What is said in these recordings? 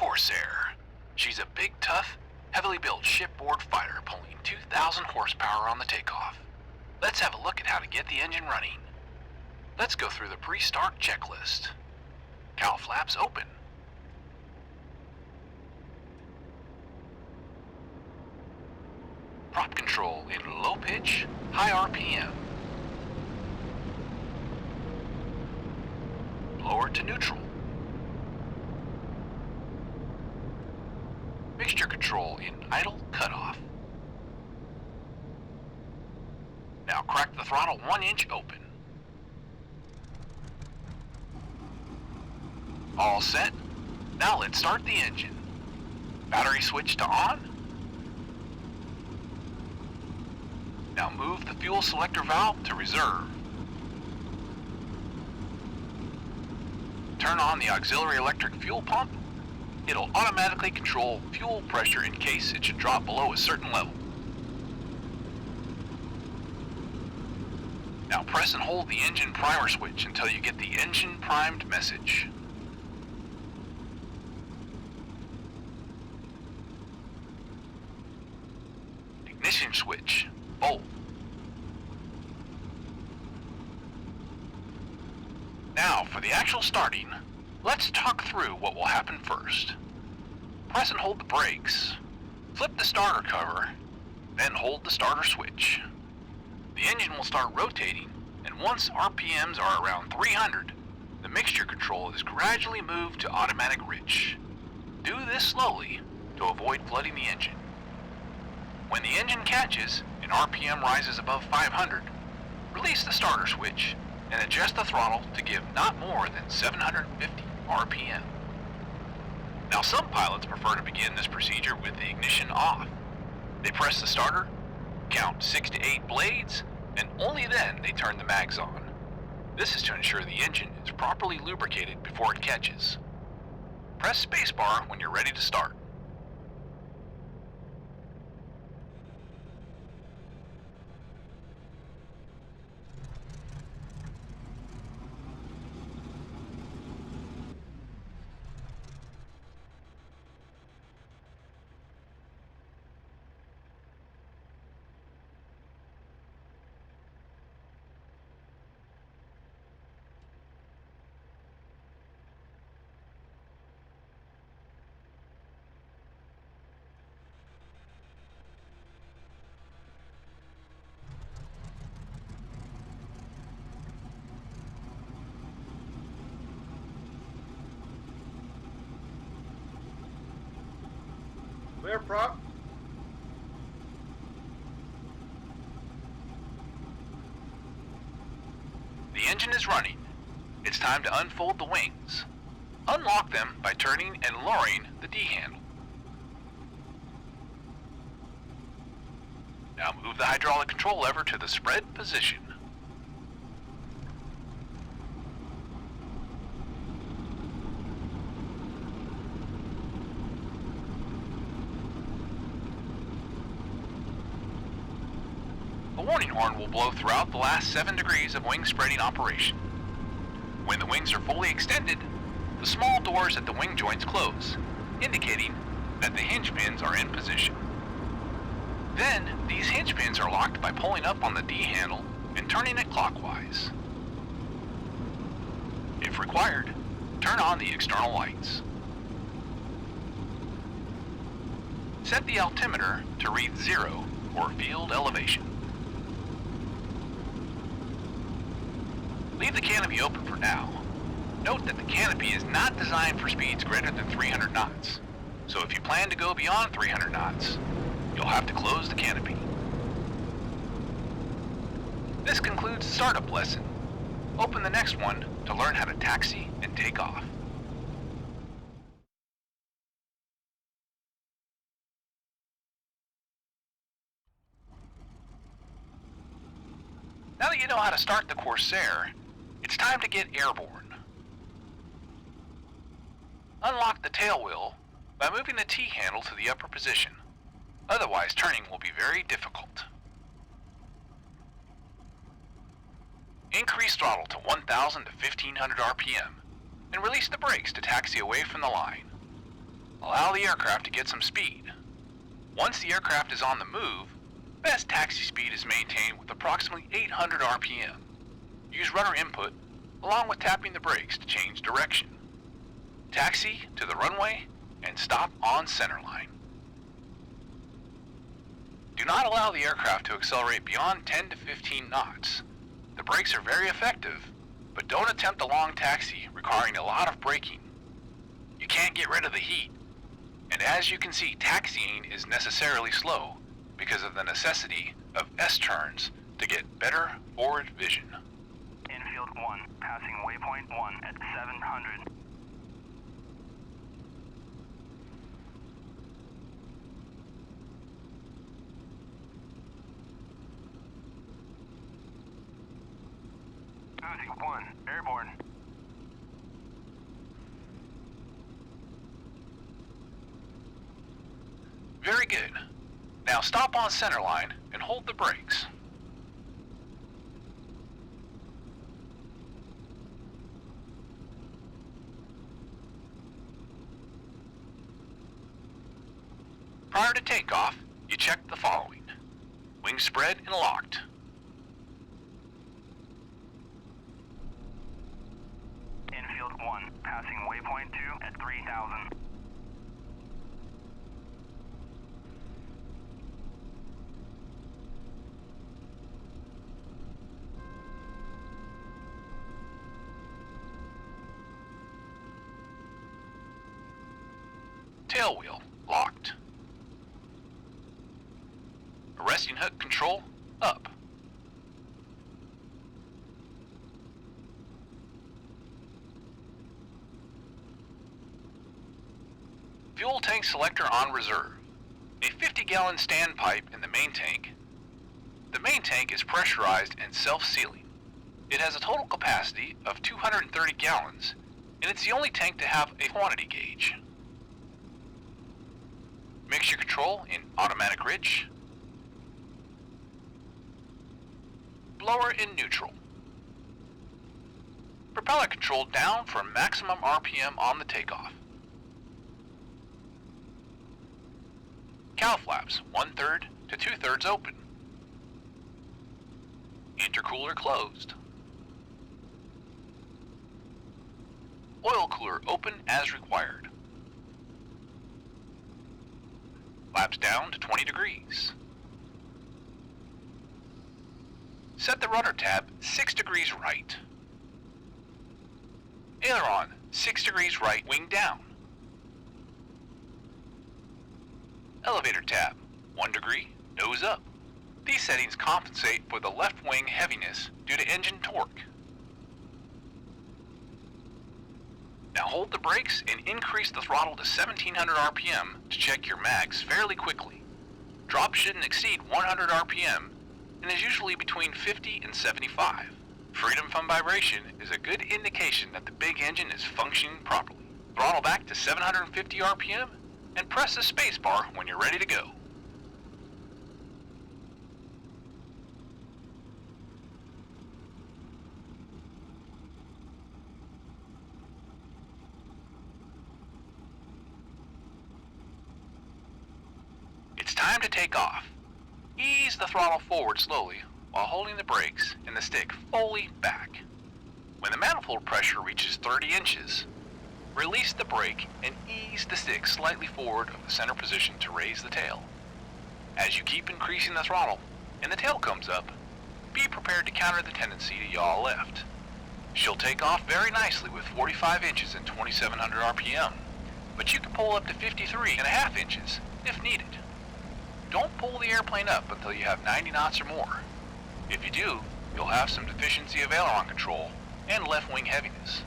Corsair. She's a big, tough, heavily built shipboard fighter pulling 2,000 horsepower on the Takeoff. Let's have a look at how to get the engine running. Let's go through the pre-start checklist. Cowl flaps open. Prop control in low pitch, high RPM. Blower to neutral. Mixture control in idle cutoff. Now crack the throttle 1 inch open. All set. Now let's start the engine. Battery switch to on. Now move the fuel selector valve to reserve. Turn on the auxiliary electric fuel pump. It'll automatically control fuel pressure in case it should drop below a certain level. Now press and hold the engine primer switch until you get the engine primed message. Ignition switch, bold. Now for the actual starting, let's talk through what will happen first. Press and hold the brakes, flip the starter cover, then hold the starter switch. The engine will start rotating, and once RPMs are around 300, the mixture control is gradually moved to automatic rich. Do this slowly to avoid flooding the engine. When the engine catches and RPM rises above 500, release the starter switch and adjust the throttle to give not more than 750 RPM. Now some pilots prefer to begin this procedure with the ignition off. They press the starter, count 6 to 8 blades, and only then they turn the mags on. This is to ensure the engine is properly lubricated before it catches. Press spacebar when you're ready to start. Clear prop. The engine is running. It's time to unfold the wings. Unlock them by turning and lowering the D handle. Now move the hydraulic control lever to the spread position. The warning horn will blow throughout the last 7 degrees of wing spreading operation. When the wings are fully extended, the small doors at the wing joints close, indicating that the hinge pins are in position. Then, these hinge pins are locked by pulling up on the D handle and turning it clockwise. If required, turn on the external lights. Set the altimeter to read 0 for field elevation. Leave the canopy open for now. Note that the canopy is not designed for speeds greater than 300 knots, so if you plan to go beyond 300 knots, you'll have to close the canopy. This concludes the startup lesson. Open the next one to learn how to taxi and take off. Now that you know how to start the Corsair, it's time to get airborne. Unlock the tail wheel by moving the T handle to the upper position. Otherwise, turning will be very difficult. Increase throttle to 1,000 to 1,500 RPM and release the brakes to taxi away from the line. Allow the aircraft to get some speed. Once the aircraft is on the move, best taxi speed is maintained with approximately 800 RPM. Use rudder input along with tapping the brakes to change direction. Taxi to the runway and stop on centerline. Do not allow the aircraft to accelerate beyond 10 to 15 knots. The brakes are very effective, but don't attempt a long taxi requiring a lot of braking. You can't get rid of the heat, and as you can see, taxiing is necessarily slow because of the necessity of S-turns to get better forward vision. Infield 1, passing waypoint 1 at 700. Passing 1, airborne. Very good. Now stop on centerline and hold the brakes. Prior to takeoff, you check the following. Wings spread and locked. Infield 1, passing waypoint 2 at 3000. Tail wheel locked. Arresting hook control up. Fuel tank selector on reserve. A 50-gallon standpipe in the main tank. The main tank is pressurized and self-sealing. It has a total capacity of 230 gallons, and it's the only tank to have a quantity gauge. Mixture control in automatic rich. Blower in neutral. Propeller control down for maximum RPM on the takeoff. Cow flaps 1/3 to 2/3 open. Intercooler closed. Oil cooler open as required. Flaps down to 20 degrees. Set the rudder tab 6 degrees right. Aileron 6 degrees right, wing down. Elevator tab 1 degree, nose up. These settings compensate for the left wing heaviness due to engine torque. Now hold the brakes and increase the throttle to 1700 RPM to check your mags fairly quickly. Drop shouldn't exceed 100 RPM and is usually between 50 and 75. Freedom from vibration is a good indication that the big engine is functioning properly. Throttle back to 750 RPM and press the spacebar when you're ready to go. It's time to take off. Ease the throttle forward slowly while holding the brakes and the stick fully back. When the manifold pressure reaches 30 inches, release the brake and ease the stick slightly forward of the center position to raise the tail. As you keep increasing the throttle and the tail comes up, be prepared to counter the tendency to yaw left. She'll take off very nicely with 45 inches and 2700 RPM, but you can pull up to 53.5 inches if needed. Don't pull the airplane up until you have 90 knots or more. If you do, you'll have some deficiency of aileron control and left wing heaviness.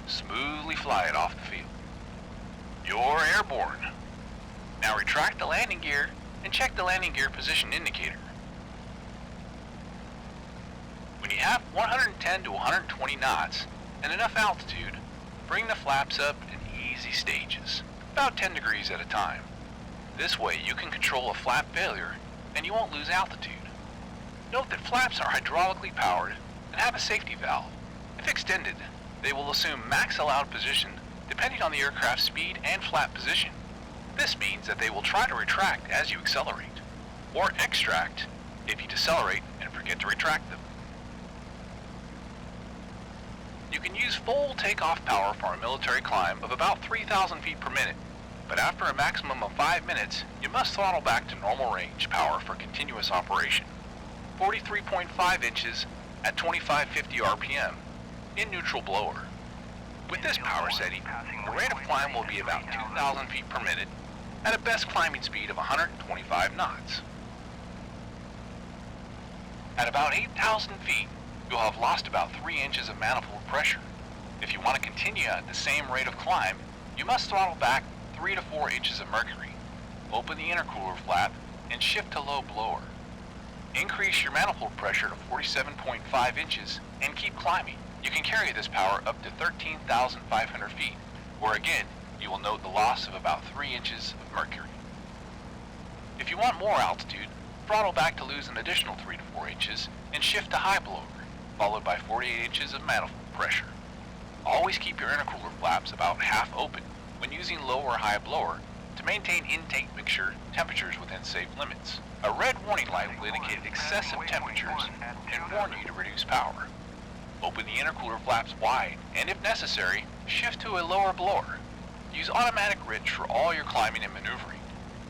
Smoothly fly it off the field. You're airborne. Now retract the landing gear and check the landing gear position indicator. When you have 110 to 120 knots and enough altitude, bring the flaps up in easy stages, about 10 degrees at a time. This way you can control a flap failure and you won't lose altitude. Note that flaps are hydraulically powered and have a safety valve. If extended, they will assume max allowed position depending on the aircraft's speed and flap position. This means that they will try to retract as you accelerate, or extract if you decelerate and forget to retract them. You can use full takeoff power for a military climb of about 3,000 feet per minute, but after a maximum of 5 minutes, you must throttle back to normal range power for continuous operation. 43.5 inches at 2550 RPM in neutral blower. With this power setting, the rate of climb will be about 2,000 feet per minute at a best climbing speed of 125 knots. At about 8,000 feet, you'll have lost about 3 inches of manifold pressure. If you want to continue at the same rate of climb, you must throttle back 3 to 4 inches of mercury, open the intercooler flap, and shift to low blower. Increase your manifold pressure to 47.5 inches and keep climbing. You can carry this power up to 13,500 feet, where again, you will note the loss of about 3 inches of mercury. If you want more altitude, throttle back to lose an additional 3 to 4 inches and shift to high blower, followed by 48 inches of manifold pressure. Always keep your intercooler flaps about half open when using low or high blower to maintain intake mixture temperatures within safe limits. A red warning light will indicate excessive temperatures and warn you to reduce power. Open the intercooler flaps wide, and if necessary, shift to a lower blower. Use automatic rich for all your climbing and maneuvering.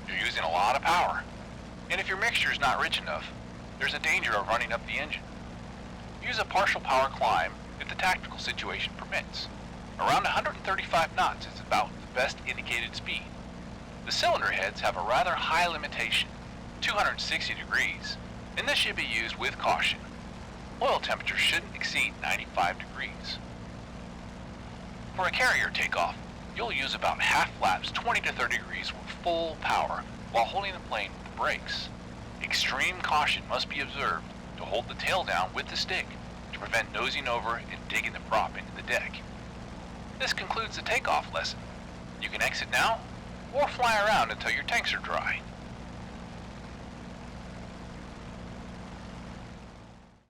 You're using a lot of power, and if your mixture is not rich enough, there's a danger of running up the engine. Use a partial power climb if the tactical situation permits. Around 135 knots is about the best indicated speed. The cylinder heads have a rather high limitation, 260 degrees, and this should be used with caution. Oil temperature shouldn't exceed 95 degrees. For a carrier takeoff, you'll use about half flaps 20 to 30 degrees with full power while holding the plane with the brakes. Extreme caution must be observed to hold the tail down with the stick to prevent nosing over and digging the prop into the deck. This concludes the takeoff lesson. You can exit now or fly around until your tanks are dry.